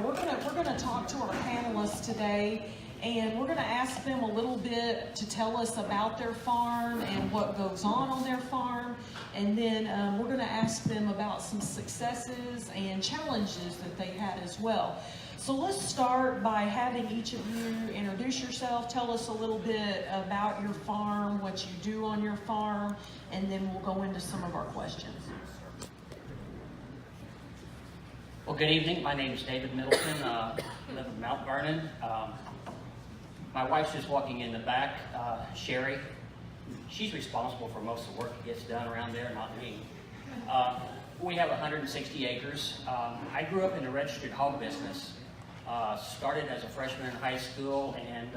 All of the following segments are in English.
We're gonna talk to our panelists today, and we're gonna ask them a little bit to tell us about their farm and what goes on their farm, and then we're gonna ask them about some successes and challenges that they had as well. So let's start by having each of you introduce yourself, tell us a little bit about your farm, what you do on your farm, and then we'll go into some of our questions. Well, good evening. My name is David Middleton. I live in Mount Vernon. My wife's just walking in the back, Sherry. She's responsible for most of the work that gets done around there, not me. We have 160 acres. I grew up in the registered hog business. Started as a freshman in high school and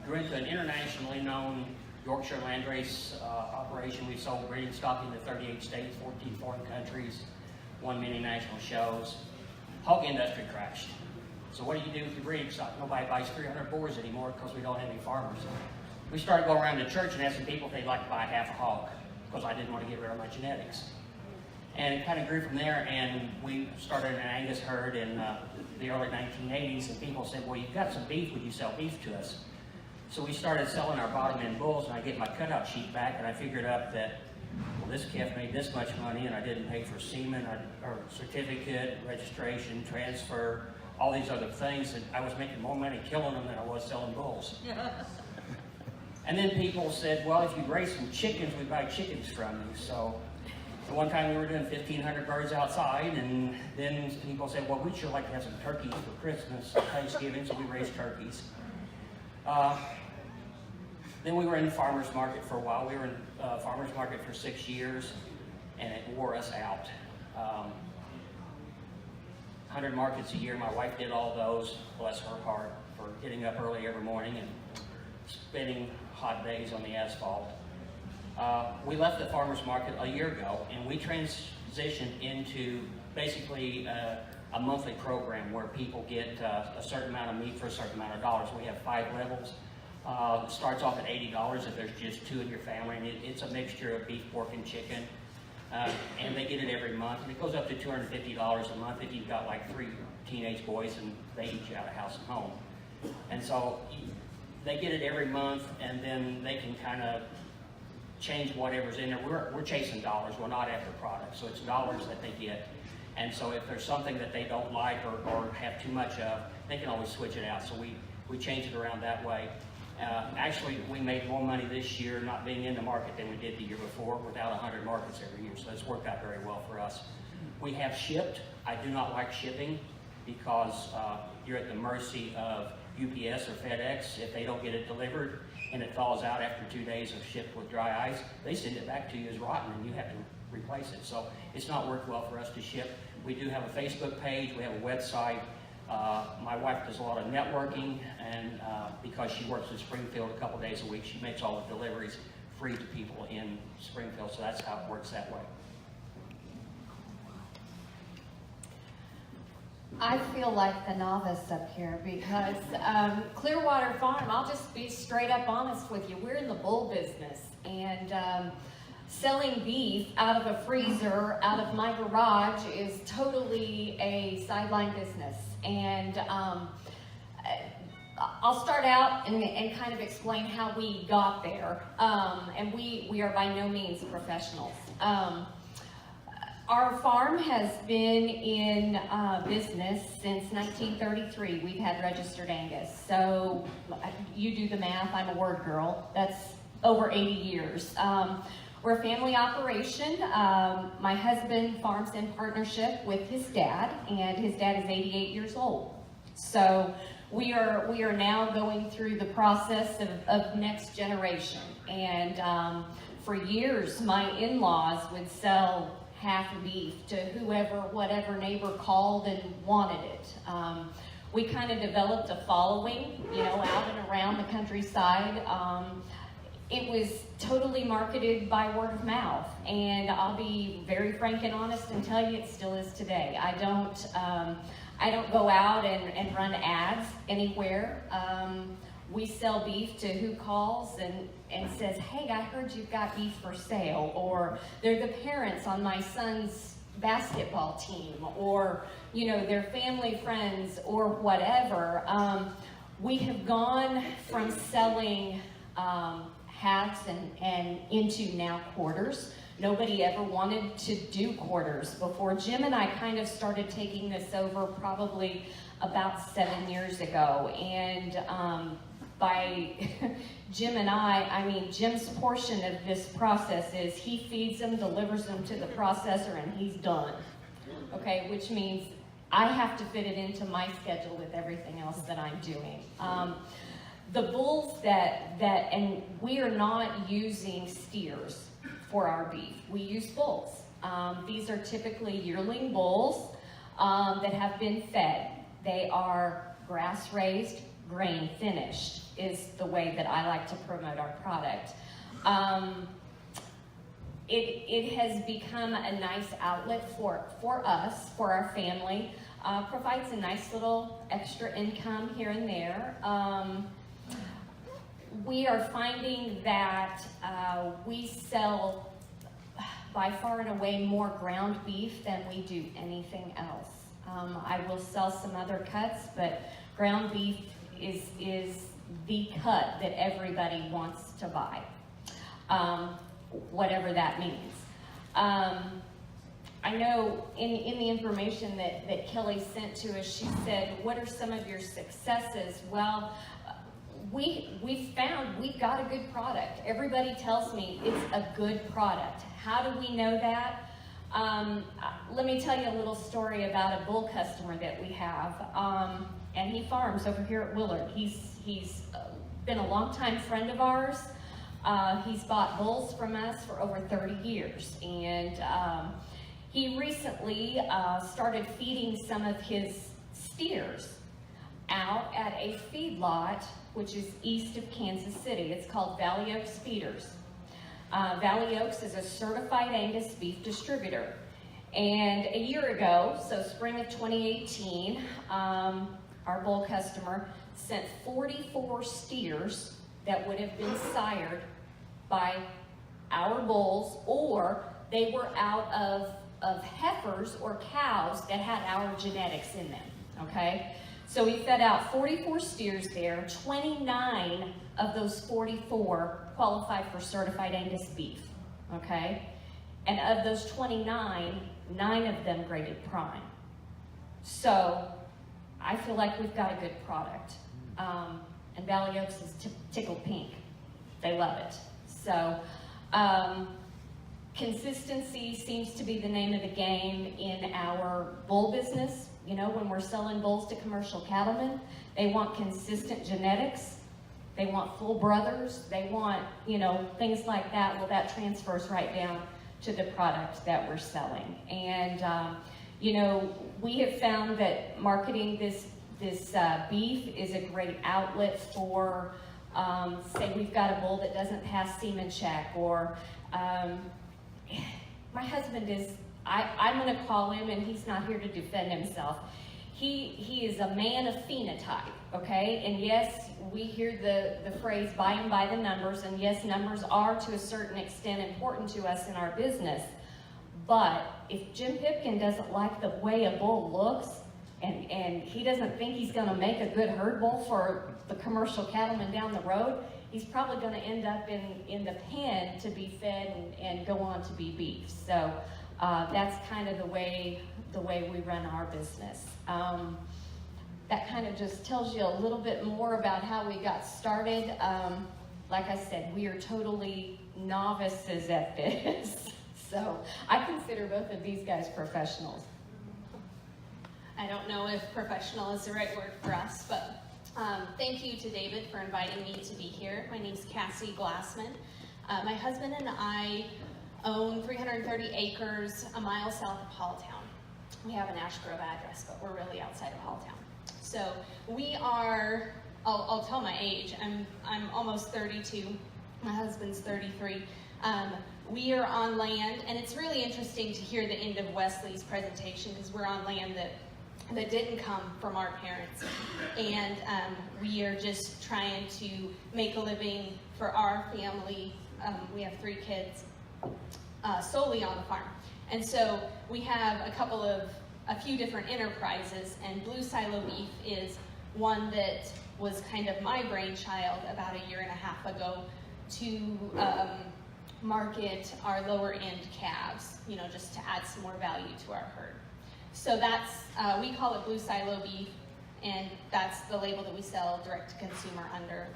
grew into an internationally known Yorkshire landrace operation. We sold breeding stock into 38 states, 14 foreign countries, won many national shows. Hog industry crashed. So what do you do with your breeding stock? Nobody buys 300 boars anymore because we don't have any farmers. We started going around the church and asking people if they'd like to buy half a hog because I didn't want to get rid of my genetics. And it kind of grew from there, and we started an Angus herd in the early 1980s, and people said, well, you've got some beef, would you sell beef to us? So we started selling our bottom end bulls, and I get my cutout sheet back, and I figured out that, well, this calf made this much money, and I didn't pay for semen, or certificate, registration, transfer, all these other things, and I was making more money killing them than I was selling bulls. And then people said, well, if you raise some chickens, we buy chickens from you. So at one time we were doing 1,500 birds outside, and then people said, well, we'd sure like to have some turkeys for Christmas, Thanksgiving, so we raised turkeys. Then we were in the farmer's market for a while. We were in farmer's market for 6 years, and it wore us out. 100 markets a year. My wife did all those, bless her heart, for getting up early every morning and spending hot days on the asphalt. We left the farmer's market a year ago, and we transitioned into basically a monthly program where people get a certain amount of meat for a certain amount of dollars. We have 5 levels. It starts off at $80 if there's just 2 in your family, and it's a mixture of beef, pork, and chicken. And they get it every month, and it goes up to $250 a month if you've got like 3 teenage boys and they eat you out of house and home. And so they get it every month, and then they can kind of change whatever's in there. We're chasing dollars, we're not after products, so it's dollars that they get. And so if there's something that they don't like or have too much of, they can always switch it out. So we change it around that way. Actually, we made more money this year not being in the market than we did the year before, without 100 markets every year, so it's worked out very well for us. We have shipped. I do not like shipping because you're at the mercy of UPS or FedEx. If they don't get it delivered and it thaws out after 2 days of shipped with dry ice, they send it back to you as rotten and you have to replace it. So it's not worked well for us to ship. We do have a Facebook page, we have a website. My wife does a lot of networking, and because she works in Springfield a couple days a week, she makes all the deliveries free to people in Springfield, so that's how it works that way. I feel like the novice up here because Clearwater Farm, I'll just be straight up honest with you, we're in the bull business, and selling beef out of a freezer, out of my garage, is totally a sideline business. And I'll start out and kind of explain how we got there. And we are by no means professionals. Our farm has been in business since 1933. We've had registered Angus. So you do the math, I'm a word girl. That's over 80 years. We're a family operation. My husband farms in partnership with his dad, and his dad is 88 years old. So we are now going through the process of next generation. And for years, my in-laws would sell half beef to whoever, whatever neighbor called and wanted it. We kind of developed a following, out and around the countryside. It was totally marketed by word of mouth, and I'll be very frank and honest and tell you it still is today. I don't go out and run ads anywhere. We sell beef to who calls and says, hey, I heard you've got beef for sale, or they're the parents on my son's basketball team, or, you know, their family friends or whatever. We have gone from selling halves and into now quarters. Nobody ever wanted to do quarters before. Jim and I kind of started taking this over probably about 7 years ago, and by Jim and I mean Jim's portion of this process is he feeds them, delivers them to the processor, and he's done. Okay, which means I have to fit it into my schedule with everything else that I'm doing. The bulls and we are not using steers for our beef. We use bulls. These are typically yearling bulls that have been fed. They are grass-raised, grain-finished is the way that I like to promote our product. It has become a nice outlet for us, for our family. Provides a nice little extra income here and there. We are finding that we sell by far and away more ground beef than we do anything else. I will sell some other cuts, but ground beef is the cut that everybody wants to buy, whatever that means. I know in the information that Kelly sent to us, she said, what are some of your successes? Well, we found we've got a good product. Everybody tells me it's a good product. How do we know that? Let me tell you a little story about a bull customer that we have, and he farms over here at Willard. He's been a longtime friend of ours. He's bought bulls from us for over 30 years, and he recently started feeding some of his steers out at a feedlot which is east of Kansas City. It's called Valley Oaks Feeders. Valley Oaks is a certified Angus beef distributor. And a year ago, so spring of 2018, our bull customer sent 44 steers that would have been sired by our bulls, or they were out of heifers or cows that had our genetics in them, okay? So we fed out 44 steers there. 29 of those 44 qualified for certified Angus beef, okay? And of those 29, 9 of them graded prime. So I feel like we've got a good product. And Valley Oaks is tickled pink. They love it. So consistency seems to be the name of the game in our bull business. You know, when we're selling bulls to commercial cattlemen, they want consistent genetics. They want full brothers. They want, you know, things like that. Well, that transfers right down to the product that we're selling. And, you know, we have found that marketing this beef is a great outlet for, say we've got a bull that doesn't pass semen check, or my husband is, I'm going to call him, and he's not here to defend himself. He is a man of phenotype, okay? And yes, we hear the phrase buy him by the numbers, and yes, numbers are to a certain extent important to us in our business. But if Jim Pipkin doesn't like the way a bull looks, and he doesn't think he's going to make a good herd bull for the commercial cattleman down the road, he's probably going to end up in the pen to be fed and go on to be beef. So that's kind of the way we run our business. That kind of just tells you a little bit more about how we got started. Like I said, we are totally novices at this. So I consider both of these guys professionals. I don't know if professional is the right word for us, but thank you to David for inviting me to be here. My name's Cassie Glassman. My husband and I own 330 acres a mile south of Halltown. We have an Ash Grove address, but we're really outside of Halltown. So we are, I'll tell my age, I'm almost 32, my husband's 33. We are on land, and it's really interesting to hear the end of Wesley's presentation, because we're on land that didn't come from our parents, and we are just trying to make a living for our family. We have 3 kids. solely on the farm. And so we have a few different enterprises, and Blue Silo Beef is one that was kind of my brainchild about a year and a half ago to market our lower end calves, just to add some more value to our herd. So that's, we call it Blue Silo Beef, and that's the label that we sell direct to consumer under.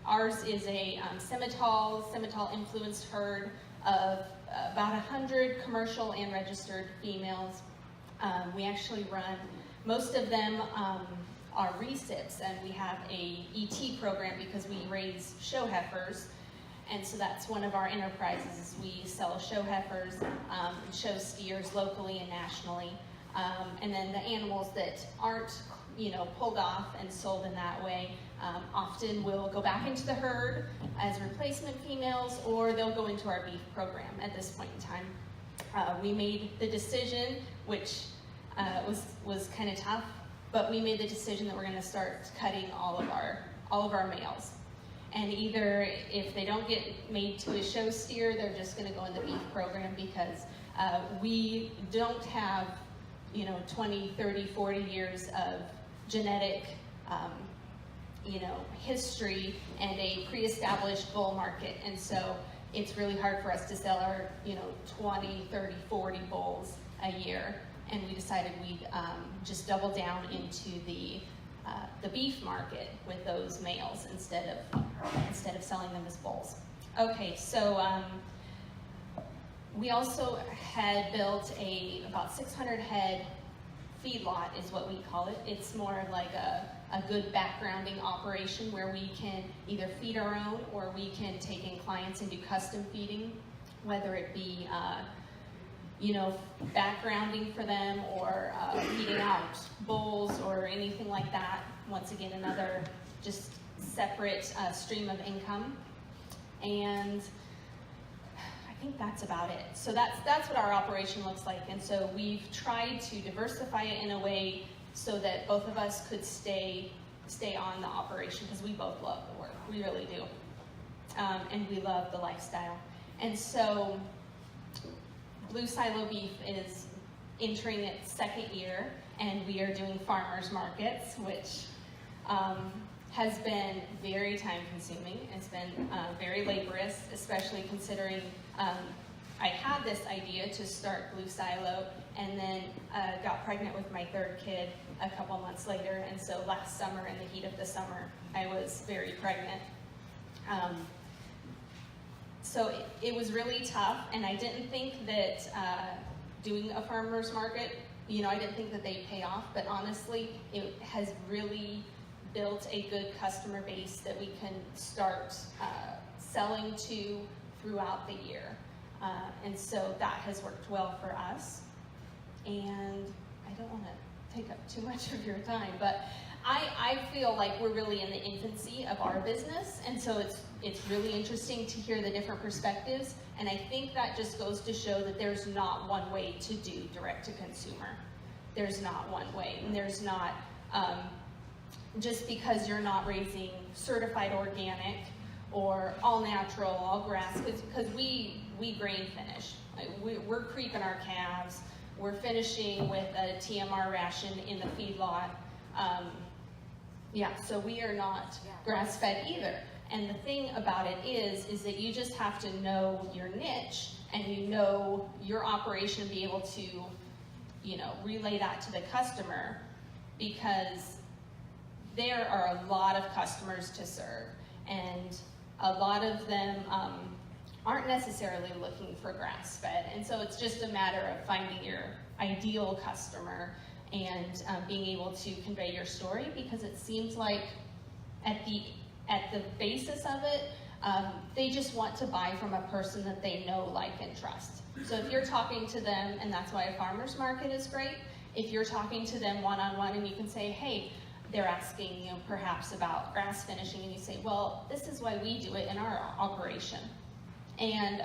Ours is a Simmental influenced herd of about 100 commercial and registered females. We actually run, most of them are recips, and we have a ET program because we raise show heifers. And so that's one of our enterprises, is we sell show heifers, show steers locally and nationally. And then the animals that aren't, pulled off and sold in that way, often will go back into the herd as replacement females, or they'll go into our beef program at this point in time. We made the decision, which was kind of tough, but we made the decision that we're going to start cutting all of our males. And either if they don't get made to a show steer, they're just going to go in the beef program, because we don't have 20, 30, 40 years of genetic history and a pre-established bull market. And so it's really hard for us to sell our 20, 30, 40 bulls a year. And we decided we'd just double down into the beef market with those males instead of selling them as bulls. Okay, so we also had built about 600 head feedlot, is what we call it. It's more of like a good backgrounding operation where we can either feed our own, or we can take in clients and do custom feeding, whether it be backgrounding for them, or feeding out bulls or anything like that. Once again, another just separate stream of income. And I think that's about it. So that's what our operation looks like. And so we've tried to diversify it in a way so that both of us could stay on the operation, because we both love the work. We really do. And we love the lifestyle. And so Blue Silo Beef is entering its second year, and we are doing farmers markets, which has been very time consuming. It's been very laborious, especially considering I had this idea to start Blue Silo, and then got pregnant with my third kid a couple months later. And so last summer, in the heat of the summer, I was very pregnant. So it was really tough, and I didn't think that doing a farmer's market, I didn't think that they'd pay off, but honestly, it has really built a good customer base that we can start selling to throughout the year. And so that has worked well for us. And I don't want to take up too much of your time, but I feel like we're really in the infancy of our business, and so it's really interesting to hear the different perspectives. And I think that just goes to show that there's not one way to do direct to consumer. There's not one way, and there's not just because you're not raising certified organic or all natural, all grass, because we grain finish. We're creeping our calves. We're finishing with a TMR ration in the feedlot. So we are not grass-fed either. And the thing about it is that you just have to know your niche, and your operation, be able to, relay that to the customer, because there are a lot of customers to serve, and a lot of them aren't necessarily looking for grass-fed. And so it's just a matter of finding your ideal customer and being able to convey your story, because it seems like at the basis of it, they just want to buy from a person that they know, like, and trust. So if you're talking to them, and that's why a farmer's market is great, if you're talking to them one-on-one and you can say, hey, they're asking perhaps about grass finishing, and you say, well, this is why we do it in our operation. And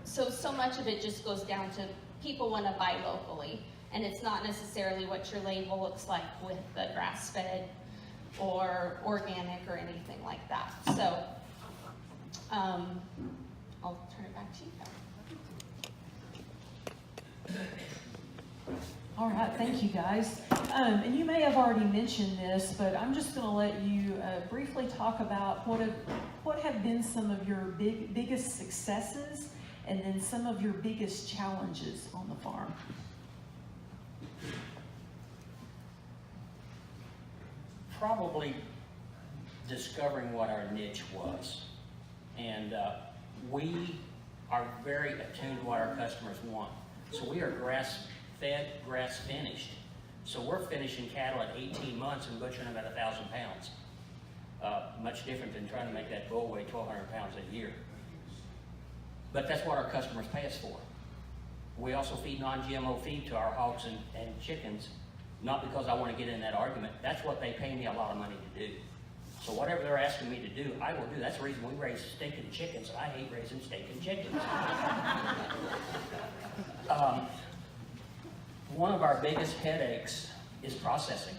so much of it just goes down to people want to buy locally, and it's not necessarily what your label looks like with the grass-fed or organic or anything like that. So I'll turn it back to you. All right, thank you guys. And you may have already mentioned this, but I'm just going to let you briefly talk about what have been some of your biggest successes and then some of your biggest challenges on the farm. Probably discovering what our niche was. And we are very attuned to what our customers want. So we are grass-fed, grass-finished. So we're finishing cattle at 18 months and butchering them at 1,000 pounds. Much different than trying to make that bull weigh 1,200 pounds a year. But that's what our customers pay us for. We also feed non-GMO feed to our hogs and chickens, not because I want to get in that argument. That's what they pay me a lot of money to do. So whatever they're asking me to do, I will do. That's the reason we raise stinking chickens, and I hate raising stinking chickens. One of our biggest headaches is processing.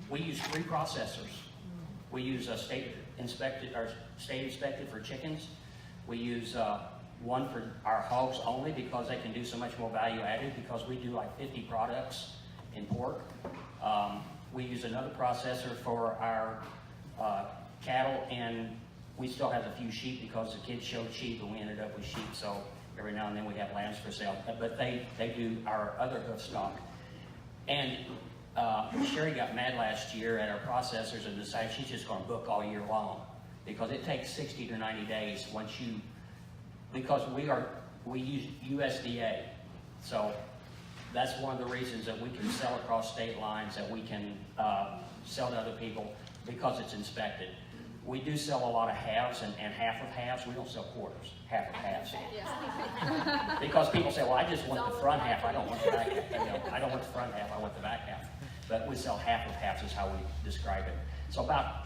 We use 3 processors. We use a state inspected for chickens. We use one for our hogs only because they can do so much more value added because we do like 50 products in pork. We use another processor for our cattle, and we still have a few sheep because the kids showed sheep and we ended up with sheep, so every now and then we have lambs for sale. But they do our other hoof stock. And Sherry got mad last year at our processors and decided she's just going to book all year long because it takes 60 to 90 days because we use USDA. So that's one of the reasons that we can sell across state lines, that we can sell to other people because it's inspected. We do sell a lot of halves and half of halves. We don't sell quarters, half of halves. Because people say, well, I just want the front half. I don't want the back half. I don't want the front half. I want the back half. But we sell half of halves is how we describe it. So about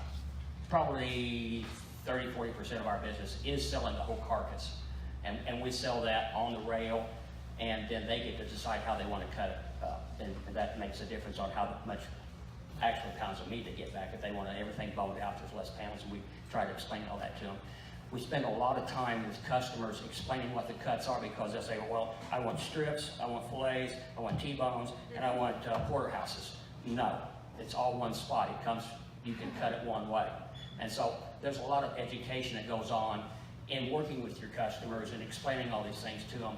probably 30-40% of our business is selling the whole carcass. And we sell that on the rail, and then they get to decide how they want to cut it up. And that makes a difference on how much actual pounds of meat they get back. If they want everything boned out, there's less pounds, and we try to explain all that to them. We spend a lot of time with customers explaining what the cuts are because they'll say, well, I want strips, I want fillets, I want T-bones, and I want porterhouses. No, it's all one spot. It comes, you can cut it one way. And so there's a lot of education that goes on in working with your customers and explaining all these things to them.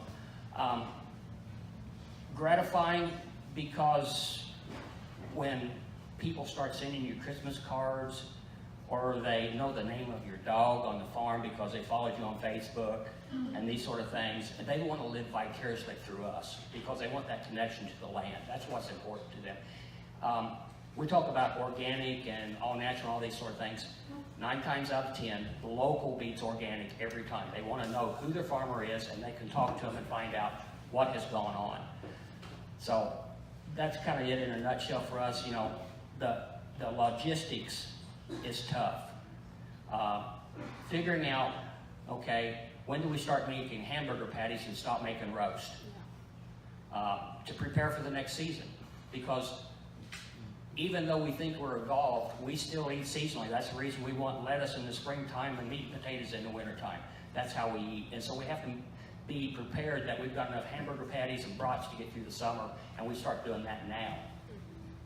Gratifying because when people start sending you Christmas cards or they know the name of your dog on the farm because they followed you on Facebook and these sort of things, and they want to live vicariously through us because they want that connection to the land. That's what's important to them. We talk about organic and all natural, all these sort of things. 9 times out of 10, local beats organic every time. They want to know who their farmer is, and they can talk to them and find out what has gone on. So that's kind of it in a nutshell for us. You know, the logistics is tough. Figuring out, okay, when do we start making hamburger patties and stop making roast? To prepare for the next season. Because even though we think we're evolved, we still eat seasonally. That's the reason we want lettuce in the springtime and meat and potatoes in the wintertime. That's how we eat. And so we have to be prepared that we've got enough hamburger patties and brats to get through the summer, and we start doing that now.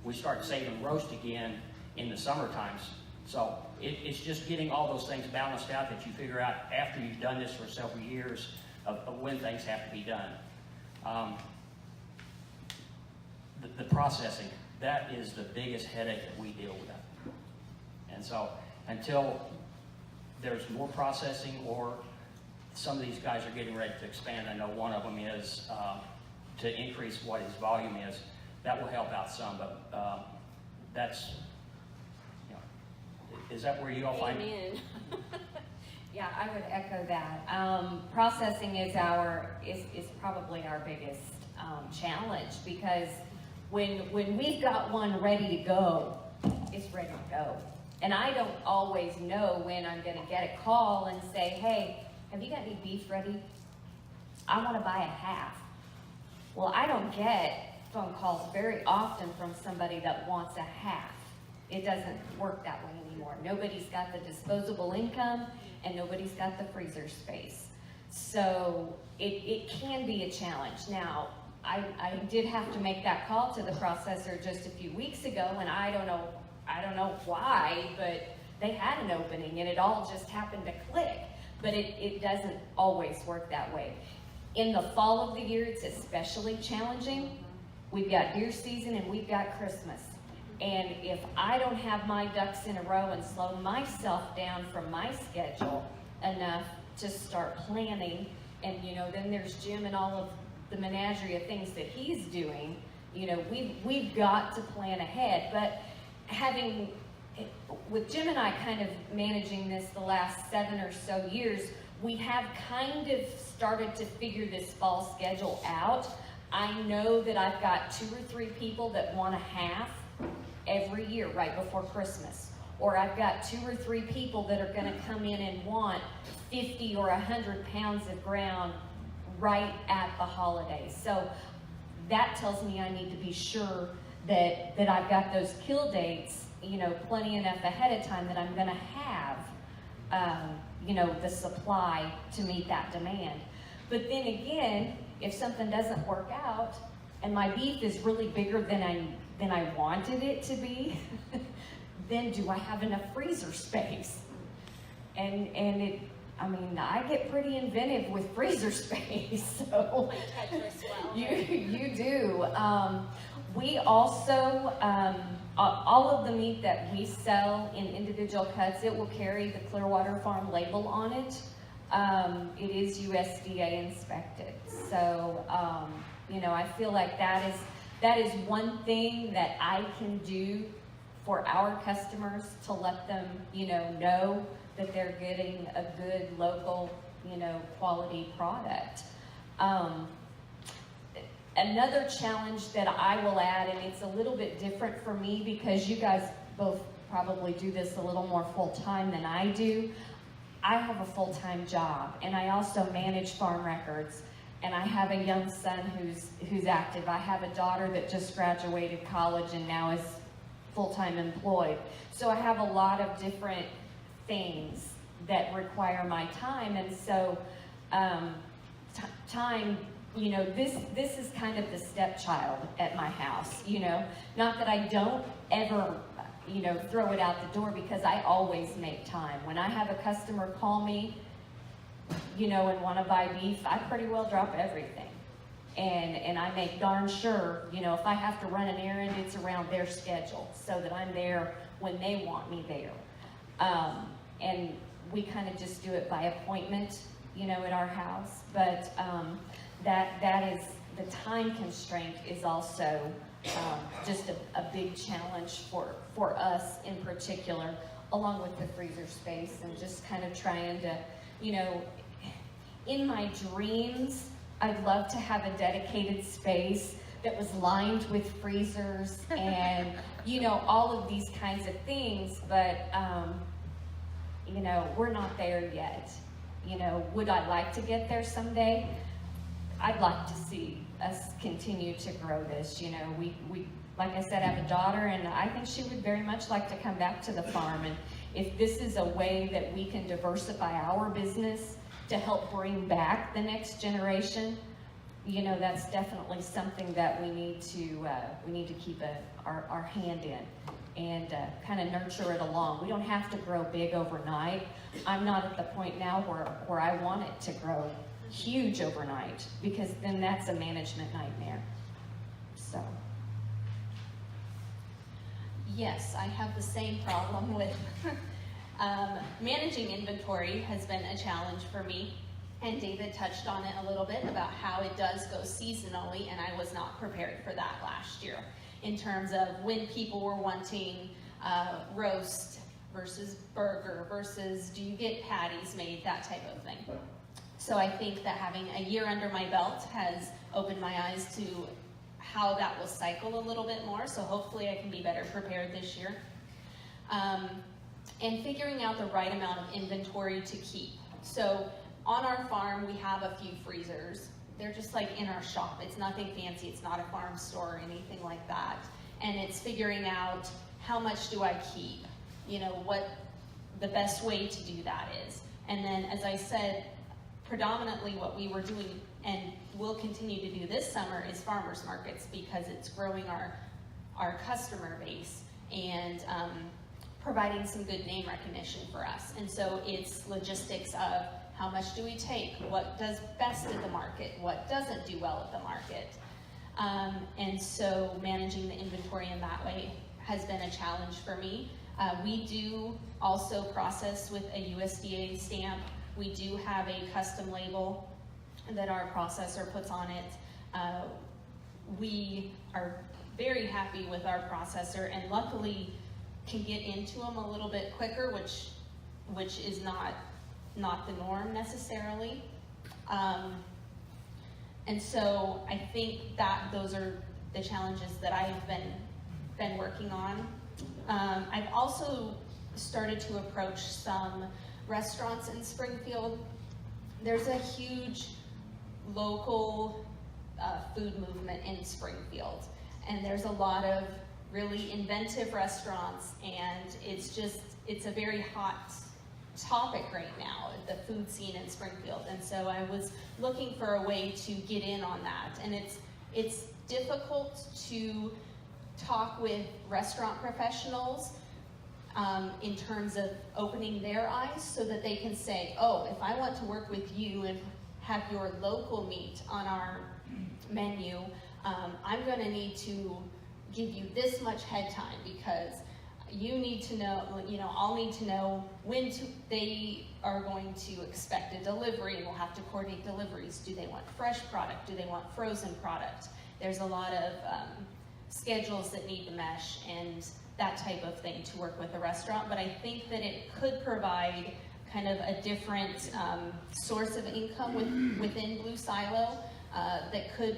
We start saving roast again in the summer times. So it's just getting all those things balanced out that you figure out after you've done this for several years of when things have to be done. The processing, that is the biggest headache that we deal with. And so until there's more processing, or some of these guys are getting ready to expand, I know one of them is to increase what his volume is, that will help out some, but that's, you know, is that where you all find it? Yeah, I would echo that. Processing is probably our biggest challenge, because when we've got one ready to go, it's ready to go. And I don't always know when I'm going to get a call and say, hey, have you got any beef ready? I want to buy a half. Well, I don't get phone calls very often from somebody that wants a half. It doesn't work that way anymore. Nobody's got the disposable income, and nobody's got the freezer space. So it can be a challenge. Now, I did have to make that call to the processor just a few weeks ago, and I don't know why, but they had an opening and it all just happened to click. But it doesn't always work that way. In the fall of the year, it's especially challenging. We've got deer season and we've got Christmas. And if I don't have my ducks in a row and slow myself down from my schedule enough to start planning, and then there's Jim and all of the menagerie of things that he's doing, we've got to plan ahead. But with Jim and I kind of managing this the last 7 or so years, we have kind of started to figure this fall schedule out. I know that I've got 2 or 3 people that want a half every year right before Christmas. Or I've got 2 or 3 people that are going to come in and want 50 or 100 pounds of ground right at the holidays. So that tells me I need to be sure that I've got those kill dates, plenty enough ahead of time that I'm going to have, the supply to meet that demand. But then again, if something doesn't work out and my beef is really bigger than I wanted it to be, then do I have enough freezer space? And I get pretty inventive with freezer space, so you do. We also, all of the meat that we sell in individual cuts, it will carry the Clearwater Farm label on it. It is USDA inspected. So, I feel like that is one thing that I can do for our customers to let them, know that they're getting a good local, quality product. Another challenge that I will add, and it's a little bit different for me because you guys both probably do this a little more full-time than I do. I have a full-time job, and I also manage farm records, and I have a young son who's active. I have a daughter that just graduated college and now is full-time employed. So I have a lot of different things that require my time, and so time, this is kind of the stepchild at my house, not that I don't ever, throw it out the door, because I always make time. When I have a customer call me, and want to buy beef, I pretty well drop everything. And I make darn sure, if I have to run an errand, it's around their schedule so that I'm there when they want me there. And we kind of just do it by appointment, at our house. But that is, the time constraint is also just a big challenge for us in particular, along with the freezer space, and just kind of trying to, in my dreams, I'd love to have a dedicated space that was lined with freezers and, all of these kinds of things, but, we're not there yet. Would I like to get there someday? I'd like to see us continue to grow this. We like I said, have a daughter, and I think she would very much like to come back to the farm. And if this is a way that we can diversify our business to help bring back the next generation, that's definitely something that we need to keep our hand in and kind of nurture it along. We don't have to grow big overnight. I'm not at the point now where I want it to grow huge overnight, because then that's a management nightmare. So. Yes, I have the same problem with managing inventory has been a challenge for me, and David touched on it a little bit about how it does go seasonally, and I was not prepared for that last year in terms of when people were wanting roast versus burger versus do you get patties made, that type of thing. So I think that having a year under my belt has opened my eyes to how that will cycle a little bit more, so hopefully I can be better prepared this year. And figuring out the right amount of inventory to keep. So on our farm, we have a few freezers. They're just like in our shop. It's nothing fancy. It's not a farm store or anything like that. And it's figuring out how much do I keep? What the best way to do that is. And then, as I said, predominantly what we were doing and will continue to do this summer is farmers markets, because it's growing our customer base and providing some good name recognition for us. And so it's logistics of how much do we take, what does best at the market, what doesn't do well at the market. And so managing the inventory in that way has been a challenge for me. We do also process with a USDA stamp. We do have a custom label that our processor puts on it. We are very happy with our processor, and luckily can get into them a little bit quicker, which is not the norm necessarily. And so I think that those are the challenges that I've been working on. I've also started to approach some restaurants in Springfield. There's a huge local food movement in Springfield, and there's a lot of really inventive restaurants, and it's a very hot topic right now, the food scene in Springfield. And so I was looking for a way to get in on that, and it's difficult to talk with restaurant professionals in terms of opening their eyes so that they can say, oh, if I want to work with you and have your local meat on our menu, I'm going to need to give you this much head time, because you need to know, I'll need to know when they are going to expect a delivery, and we'll have to coordinate deliveries. Do they want fresh product? Do they want frozen product? There's a lot of schedules that need to mesh and that type of thing to work with a restaurant, but I think that it could provide kind of a different source of income within Blue Silo that could,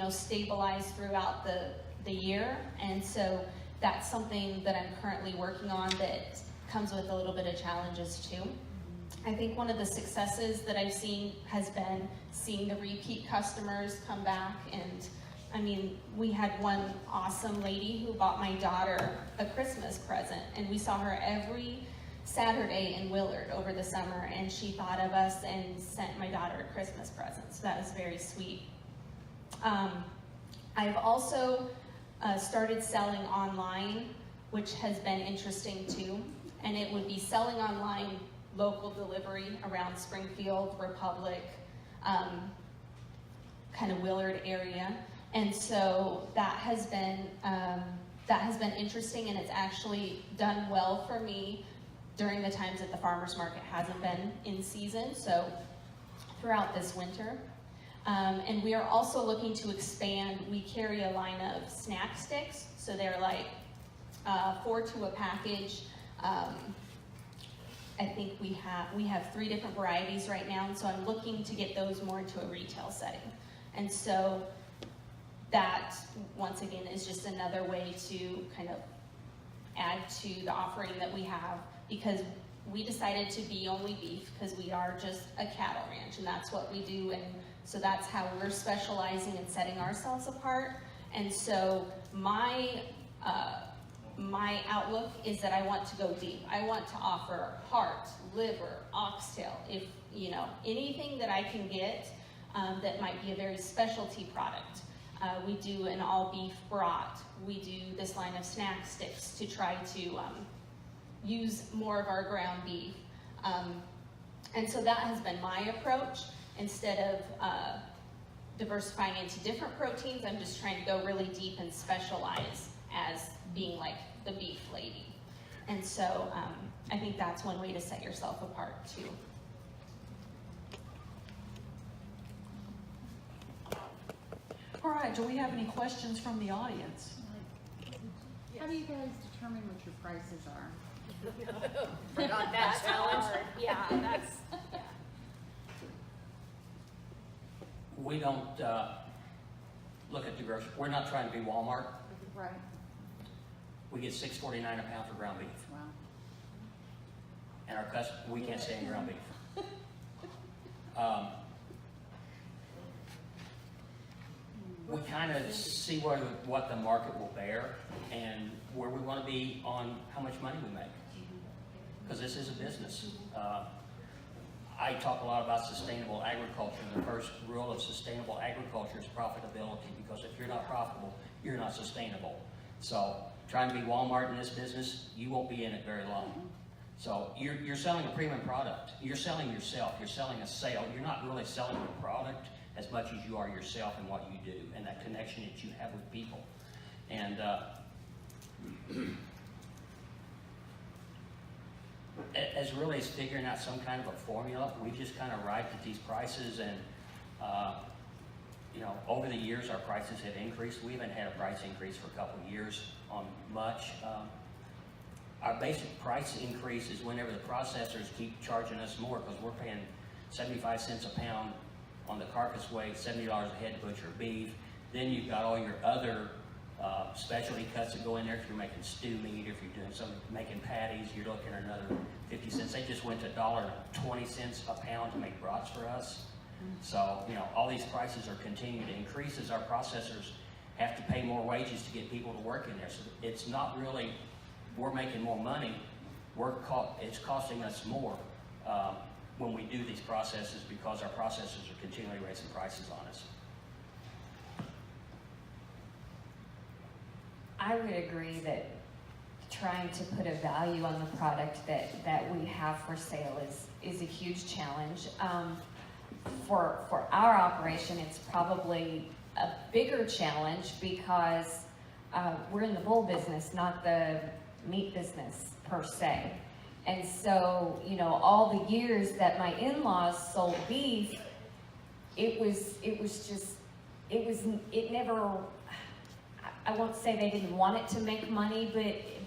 stabilize throughout the year. And so that's something that I'm currently working on that comes with a little bit of challenges too. I think one of the successes that I've seen has been seeing the repeat customers come back. And I mean, we had one awesome lady who bought my daughter a Christmas present, and we saw her every Saturday in Willard over the summer, and she thought of us and sent my daughter a Christmas present, so that was very sweet. I've also started selling online, which has been interesting too, and it would be selling online local delivery around Springfield, Republic, kind of Willard area. And so that has been interesting, and it's actually done well for me during the times that the farmers market hasn't been in season, so throughout this winter. And we are also looking to expand. We carry a line of snack sticks, so they're like 4 to a package. I think we have 3 different varieties right now, and so I'm looking to get those more into a retail setting. And so that, once again, is just another way to kind of add to the offering that we have, because we decided to be only beef because we are just a cattle ranch, and that's what we do, and so that's how we're specializing and setting ourselves apart. And so my outlook is that I want to go deep. I want to offer heart, liver, oxtail, if anything that I can get that might be a very specialty product. We do an all beef brat. We do this line of snack sticks to try to use more of our ground beef. And so that has been my approach. Instead of diversifying into different proteins, I'm just trying to go really deep and specialize as being like the beef lady. And so I think that's one way to set yourself apart too. All right, do we have any questions from the audience? How do you guys determine what your prices are? Forgot that challenge. Yeah, that's, yeah. We don't look at the grocery. We're not trying to be Walmart. Right. We get $6.49 a pound for ground beef, Wow. and our we can't stand ground beef. We kind of see what the market will bear and where we want to be on how much money we make, because this is a business. I talk a lot about sustainable agriculture. The first rule of sustainable agriculture is profitability, because if you're not profitable, you're not sustainable. So trying to be Walmart in this business, you won't be in it very long. So you're selling a premium product. You're selling yourself. You're selling a sale. You're not really selling a product as much as you are yourself and what you do and that connection that you have with people. And as really as figuring out some kind of a formula, we just kind of arrived at these prices, and you know, over the years our prices have increased. We haven't had a price increase for a couple of years on much. Our basic price increase is whenever the processors keep charging us more, because we're paying 75 cents a pound on the carcass weight, $70 a head to butcher beef. Then you've got all your other specialty cuts that go in there. If you're making stew meat, if you're doing something, making patties, you're looking at another 50 cents. They just went to $1.20 a pound to make brats for us. So, you know, all these prices are continuing to increase as our processors have to pay more wages to get people to work in there. So it's not really, we're making more money, it's costing us more when we do these processes, because our processors are continually raising prices on us. I would agree that trying to put a value on the product that we have for sale is a huge challenge. For our operation, it's probably a bigger challenge because we're in the bull business, not the meat business per se. And so, you know, all the years that my in-laws sold beef, it never, I won't say they didn't want it to make money,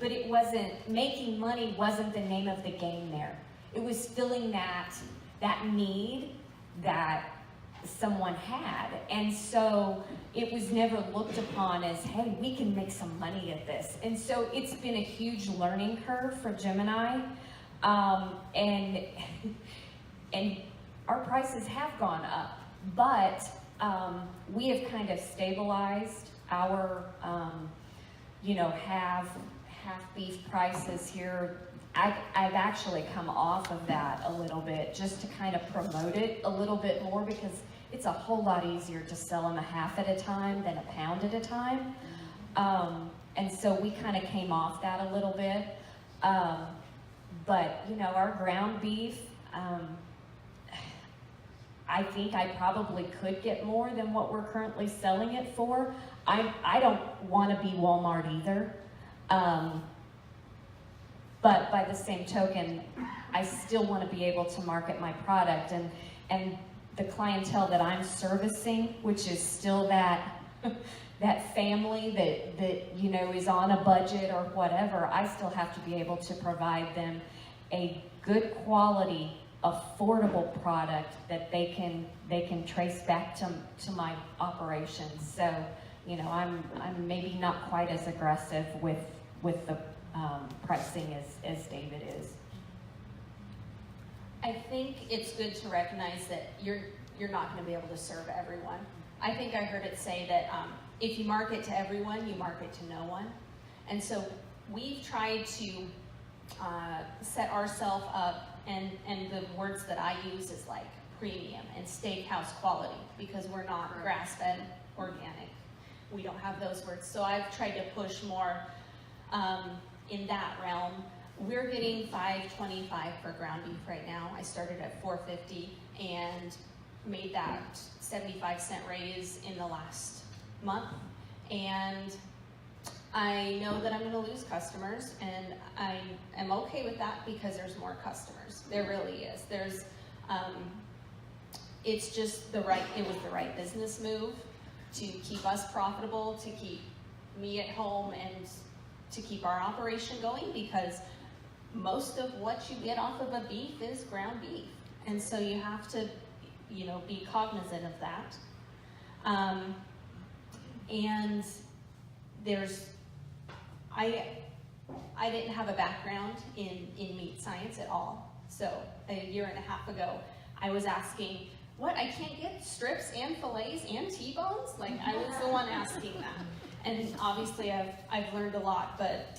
but it wasn't, making money wasn't the name of the game there. It was filling that need that someone had. And so it was never looked upon as, hey, we can make some money at this. And so it's been a huge learning curve for Jim and I. And our prices have gone up, but we have kind of stabilized our, you know, half beef prices here. I've actually come off of that a little bit just to kind of promote it a little bit more, because it's a whole lot easier to sell them a half at a time than a pound at a time. And so we kind of came off that a little bit. But, you know, our ground beef, I think I probably could get more than what we're currently selling it for. I don't want to be Walmart either. But by the same token, I still want to be able to market my product, and the clientele that I'm servicing, which is still that family that you know is on a budget or whatever, I still have to be able to provide them a good quality, affordable product that they can trace back to my operations. So, you know, I'm maybe not quite as aggressive with the pricing as David is. I think it's good to recognize that you're not going to be able to serve everyone. I think I heard it say that if you market to everyone, you market to no one. And so we've tried to set ourselves up, and the words that I use is like premium and steakhouse quality, because we're not grass-fed organic. We don't have those words. So I've tried to push more in that realm. We're getting $5.25 for ground beef right now. I started at $4.50 and made that 75-cent raise in the last month. And I know that I'm going to lose customers, and I am okay with that because there's more customers. There really is. There's, it's just it was the right business move to keep us profitable, to keep me at home, and to keep our operation going, because most of what you get off of a beef is ground beef. And so you have to, you know, be cognizant of that. And I didn't have a background in meat science at all. So a year and a half ago, I was asking, what, I can't get strips and fillets and T-bones? Like, I was the one asking that. And obviously I've learned a lot, but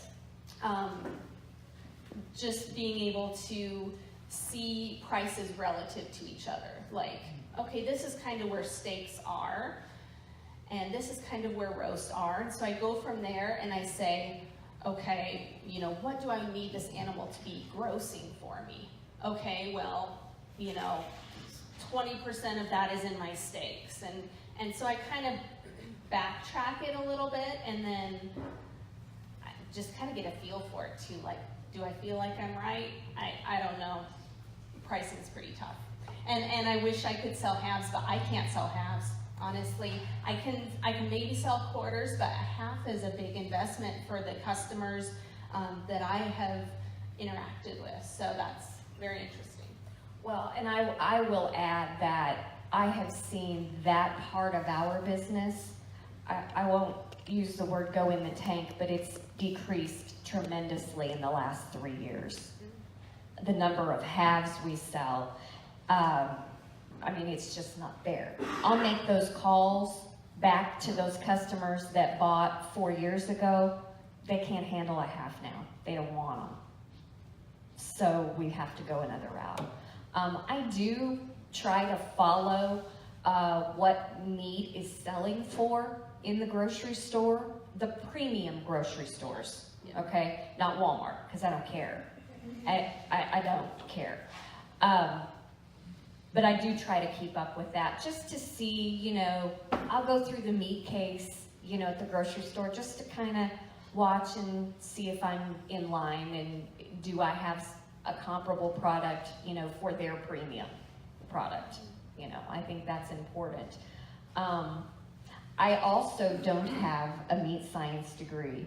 just being able to see prices relative to each other. Like, okay, this is kind of where steaks are, and this is kind of where roasts are. And so I go from there and I say, okay, you know, what do I need this animal to be grossing for me? Okay, well, you know, 20% of that is in my steaks. And so I kind of backtrack it a little bit, and then I just kind of get a feel for it too. Like, do I feel like I'm right? I don't know. Pricing is pretty tough. And I wish I could sell halves, but I can't sell halves, honestly. I can maybe sell quarters, but a half is a big investment for the customers that I have interacted with. So that's very interesting. Well, and I will add that I have seen that part of our business, I won't use the word go in the tank, but it's decreased tremendously in the last 3 years. The number of halves we sell, I mean, it's just not there. I'll make those calls back to those customers that bought 4 years ago. They can't handle a half now. They don't want them. So we have to go another route. I do try to follow what meat is selling for in the grocery store, the premium grocery stores, okay? Not Walmart, because I don't care. I don't care. But I do try to keep up with that just to see, you know, I'll go through the meat case, you know, at the grocery store just to kind of watch and see if I'm in line and do I have a comparable product, you know, for their premium product. You know, I think that's important. I also don't have a meat science degree.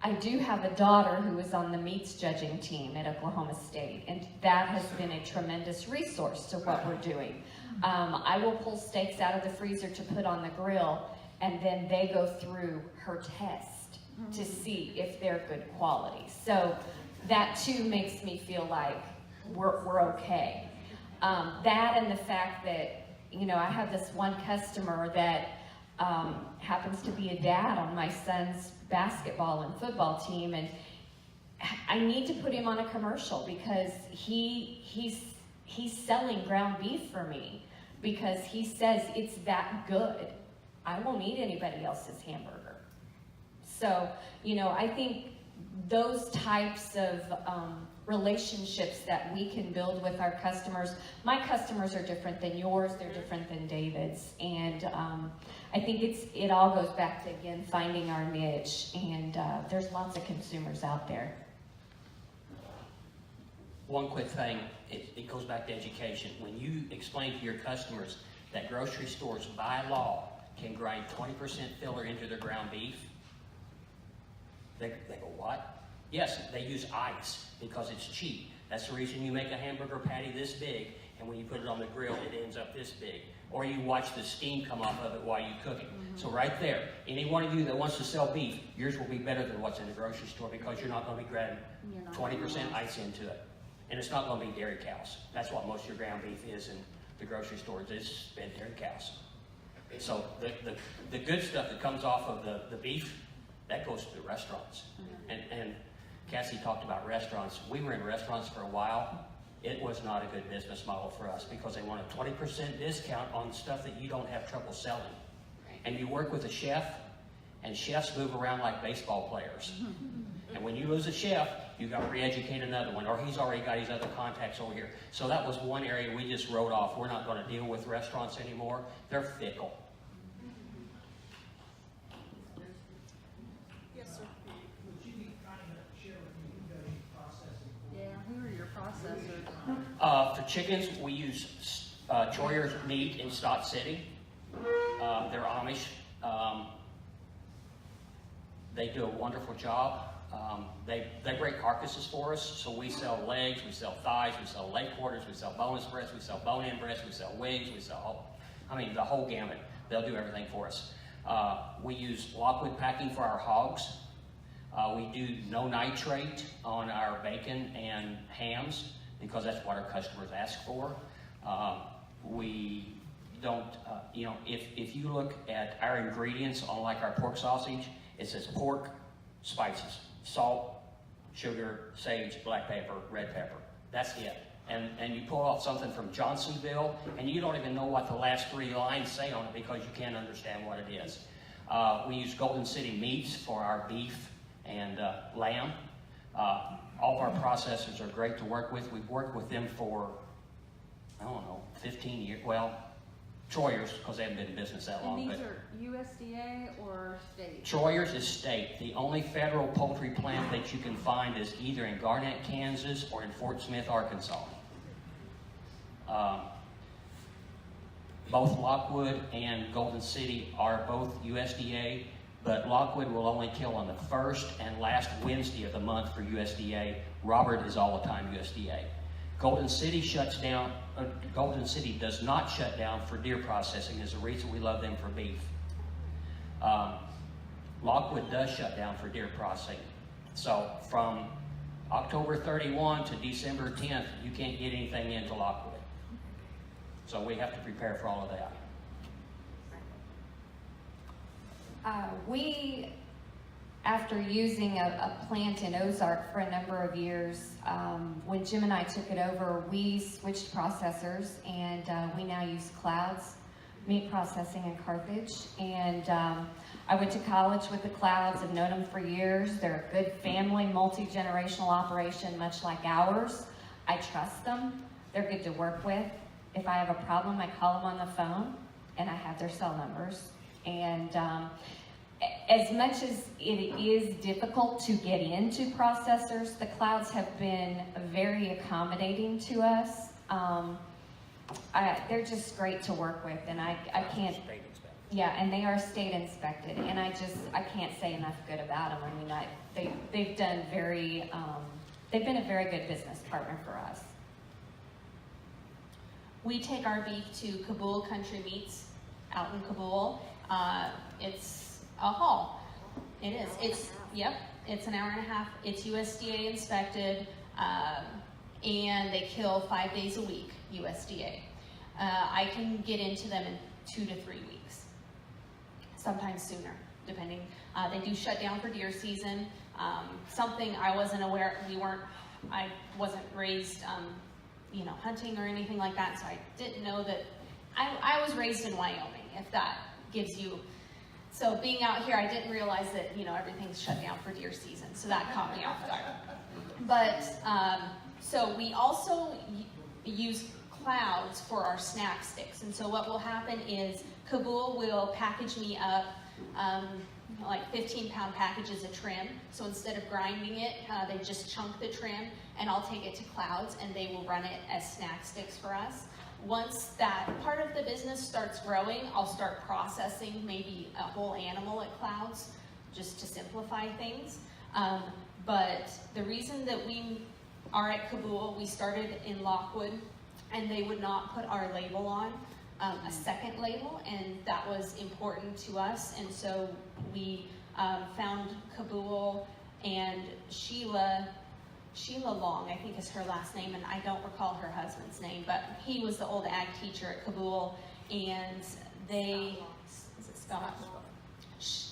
I do have a daughter who is on the meats judging team at Oklahoma State, and that has been a tremendous resource to what we're doing. I will pull steaks out of the freezer to put on the grill, and then they go through her test to see if they're good quality. So that too makes me feel like we're okay. That and the fact that, you know, I have this one customer that happens to be a dad on my son's basketball and football team, and I need to put him on a commercial because he's selling ground beef for me because he says it's that good. I won't eat anybody else's hamburger. So, you know, I think those types of relationships that we can build with our customers. My customers are different than yours, they're different than David's, and I think it all goes back to, again, finding our niche, and there's lots of consumers out there. One quick thing, it goes back to education. When you explain to your customers that grocery stores by law can grind 20% filler into their ground beef, they go, what? Yes, they use ice because it's cheap. That's the reason you make a hamburger patty this big, and when you put it on the grill, it ends up this big. Or you watch the steam come off of it while you cook it. So right there, any one of you that wants to sell beef, yours will be better than what's in the grocery store because you're not going to be grabbing 20% ice into it. And it's not going to be dairy cows. That's what most of your ground beef is in the grocery stores. It's fed dairy cows. So the good stuff that comes off of the beef, that goes to the restaurants. And Cassie talked about restaurants. We were in restaurants for a while. It was not a good business model for us because they want a 20% discount on stuff that you don't have trouble selling. And you work with a chef, and chefs move around like baseball players. And when you lose a chef, you got to re-educate another one, or he's already got his other contacts over here. So that was one area we just wrote off. We're not going to deal with restaurants anymore. They're fickle. Yes, sir. Would you be kind enough to share with me who does your processing? Yeah, who are your processors? For chickens, we use Troyer's Meat in Stott City. They're Amish. They do a wonderful job. They break carcasses for us, so we sell legs, we sell thighs, we sell leg quarters, we sell boneless breasts, we sell bone-in breasts, we sell wings, we sell, the whole gamut. They'll do everything for us. We use Lockwood packing for our hogs. We do no nitrate on our bacon and hams because that's what our customers ask for. We don't, if you look at our ingredients on like our pork sausage, it says pork, spices, salt, sugar, sage, black pepper, red pepper. That's it. and you pull off something from Johnsonville, and you don't even know what the last 3 lines say on it because you can't understand what it is. We use Golden City Meats for our beef and lamb. All of our processors are great to work with. We've worked with them for, I don't know, 15 years. Well, Troyers, because they haven't been in business that long. And these but are USDA or state? Troyers is state. The only federal poultry plant that you can find is either in Garnett, Kansas, or in Fort Smith, Arkansas. Both Lockwood and Golden City are both USDA, but Lockwood will only kill on the first and last Wednesday of the month for USDA. Robert is all the time USDA. Golden City shuts down. Golden City does not shut down for deer processing. There's a reason we love them for beef. Lockwood does shut down for deer processing. So from October 31 to December 10th, you can't get anything into Lockwood. So we have to prepare for all of that. We, after using a plant in Ozark for a number of years, when Jim and I took it over, we switched processors, and we now use Clouds Meat Processing in Carthage. And I went to college with the Clouds. I've known them for years. They're a good family, multi-generational operation, much like ours. I trust them. They're good to work with. If I have a problem, I call them on the phone, and I have their cell numbers. And as much as it is difficult to get into processors, the Clouds have been very accommodating to us. They're just great to work with, and I can't. Yeah, and they are state inspected, and I can't say enough good about them. I mean, they've been a very good business partner for us. We take our beef to Kabul Country Meats out in Kabul. It's a haul. It is. It's an hour and a half. It's USDA inspected, and they kill 5 days a week, USDA. I can get into them in 2 to 3 weeks, sometimes sooner, depending. They do shut down for deer season. Something I wasn't aware, I wasn't raised, hunting or anything like that, so I didn't know that. I was raised in Wyoming, if that gives you. So being out here, I didn't realize that, everything's shut down for deer season, so that caught me off guard. But, so we also use Clouds for our snack sticks. And so what will happen is Kabul will package me up like 15-pound packages of trim. So instead of grinding it, they just chunk the trim, and I'll take it to Clouds, and they will run it as snack sticks for us. Once that part of the business starts growing, I'll start processing maybe a whole animal at Clouds, just to simplify things. But the reason that we are at Kabul, we started in Lockwood, and they would not put our label on, a second label, and that was important to us. And so we found Kabul, and Sheila Long, I think is her last name, and I don't recall her husband's name, but he was the old ag teacher at Kabul, and is it Scott?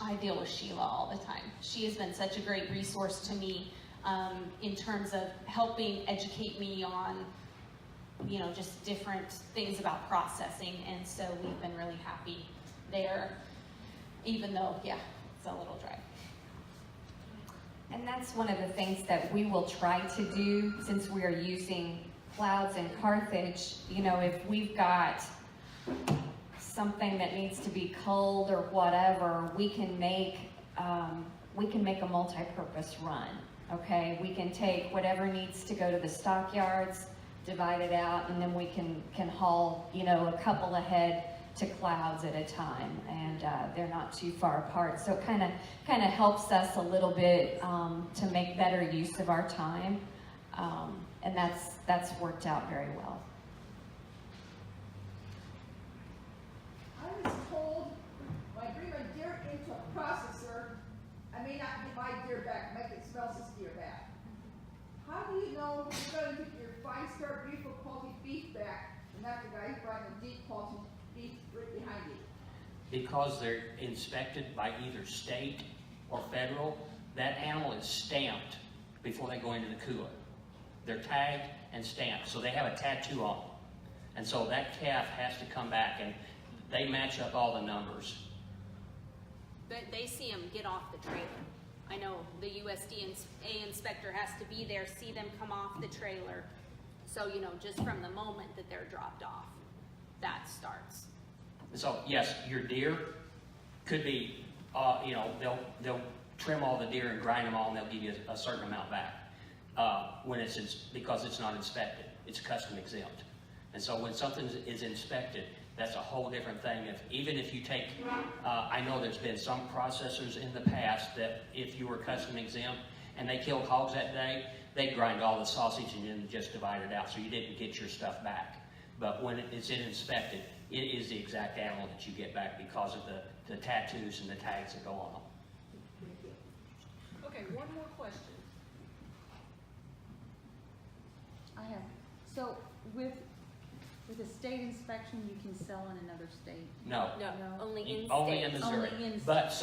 I deal with Sheila all the time. She has been such a great resource to me in terms of helping educate me on, just different things about processing, and so we've been really happy there, even though, it's a little dry. And that's one of the things that we will try to do, since we are using Clouds in Carthage. If we've got something that needs to be culled or whatever, we can make a multi-purpose run. Okay, we can take whatever needs to go to the stockyards, divide it out, and then we can haul a couple ahead to Clouds at a time, and they're not too far apart. So it kind of helps us a little bit to make better use of our time, and that's worked out very well. I was told when I bring my deer into a processor, I may not get my deer back, make it smell this deer back. How do you know you're going to get your 5-star beef or quality beef back, and not the guy who brought the deep quality beef right behind you? Because they're inspected by either state or federal, that animal is stamped before they go into the cooler. They're tagged and stamped, so they have a tattoo on them. And so that calf has to come back, and they match up all the numbers. But they see them get off the trailer. I know the USDA inspector has to be there, see them come off the trailer. So, you know, just from the moment that they're dropped off, that starts. So yes, your deer could be, you know, they'll trim all the deer and grind them all, and they'll give you a certain amount back when because it's not inspected. It's custom exempt. And so when something is inspected, that's a whole different thing. Even if you take, I know there's been some processors in the past that if you were custom exempt and they killed hogs that day, they grind all the sausage and then just divide it out, so you didn't get your stuff back. But when it's inspected, it is the exact animal that you get back because of the tattoos and the tags that go on them. Okay, one more question. I have, so with a state inspection, you can sell in another state? No. No, No. only in Only in state. Missouri. Only in- But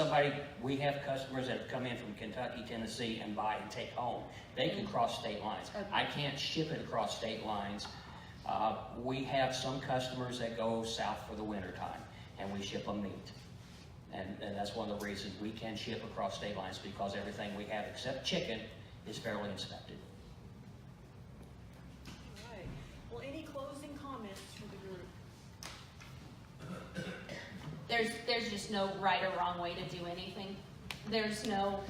we have customers that have come in from Kentucky, Tennessee, and buy and take home. They can cross state lines. Okay. I can't ship it across state lines. We have some customers that go south for the winter time, and we ship them meat. And that's one of the reasons we can ship across state lines, because everything we have except chicken is fairly inspected. All right. Well, any closing comments for the group? There's just no right or wrong way to do anything. There's no,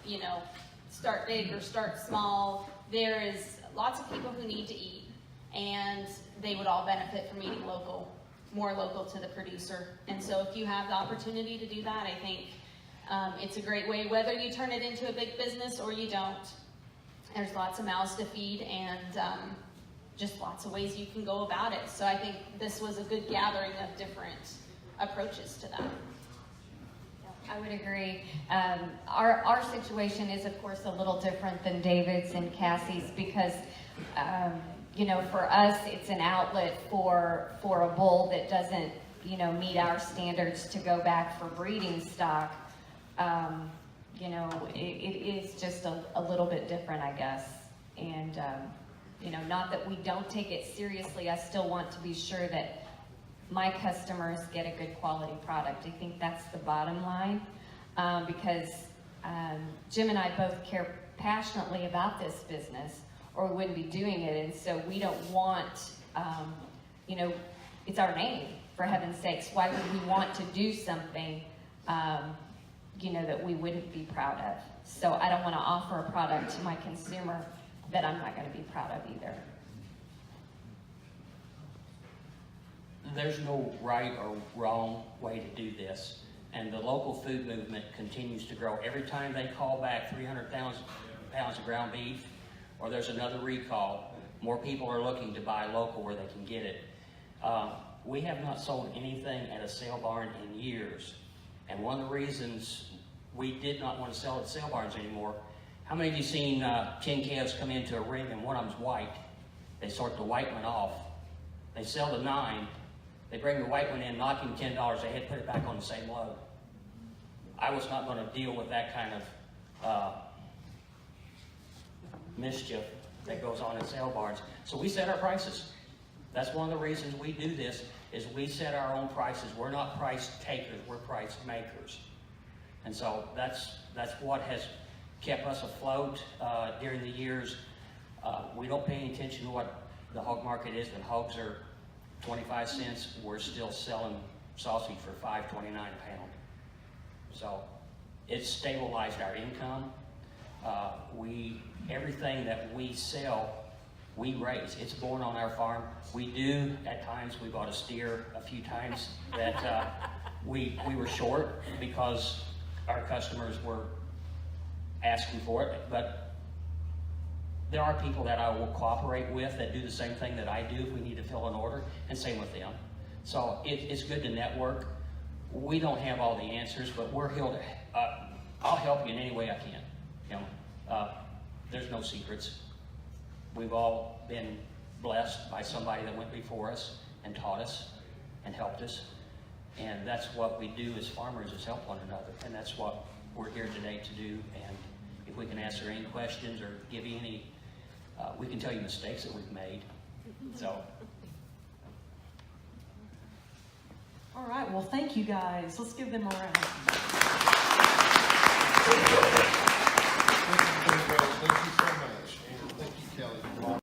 you know, start big or start small. There is lots of people who need to eat, and they would all benefit from eating local, more local to the producer. And so if you have the opportunity to do that, I think it's a great way, whether you turn it into a big business or you don't. There's lots of mouths to feed, and just lots of ways you can go about it. So I think this was a good gathering of different approaches to that. I would agree. Our situation is, of course, a little different than David's and Cassie's because, you know, for us, it's an outlet for a bull that doesn't, you know, meet our standards to go back for breeding stock. You know, it is just a little bit different, I guess. And, you know, not that we don't take it seriously. I still want to be sure that my customers get a good quality product. I think that's the bottom line, because Jim and I both care passionately about this business, or we wouldn't be doing it. And so we don't want, you know, it's our name, for heaven's sakes. Why would we want to do something, you know, that we wouldn't be proud of? So I don't want to offer a product to my consumer that I'm not going to be proud of either. There's no right or wrong way to do this, and the local food movement continues to grow. Every time they call back 300,000 pounds of ground beef, or there's another recall, more people are looking to buy local where they can get it. We have not sold anything at a sale barn in years, and one of the reasons we did not want to sell at sale barns anymore, how many of you seen 10 calves come into a ring and one of them's white? They sort the white one off. They sell the 9. They bring the white one in, knock him $10 a head, put it back on the same load. I was not going to deal with that kind of mischief that goes on in sale barns. So we set our prices. That's one of the reasons we do this, is we set our own prices. We're not price takers, we're price makers. And so that's what has kept us afloat during the years. We don't pay any attention to what the hog market is. When hogs are 25 cents, we're still selling sausage for $5.29 a pound. So it's stabilized our income. Everything that we sell, we raise. It's born on our farm. We do, at times, we bought a steer a few times that we were short because our customers were asking for it. But there are people that I will cooperate with that do the same thing that I do if we need to fill an order, and same with them. So it's good to network. We don't have all the answers, but we're here to, I'll help you in any way I can. You know, there's no secrets. We've all been blessed by somebody that went before us and taught us and helped us. And that's what we do as farmers, is help one another. And that's what we're here today to do. And if we can answer any questions or give you any We can tell you mistakes that we've made. So, All right, well, thank you guys. Let's give them a round.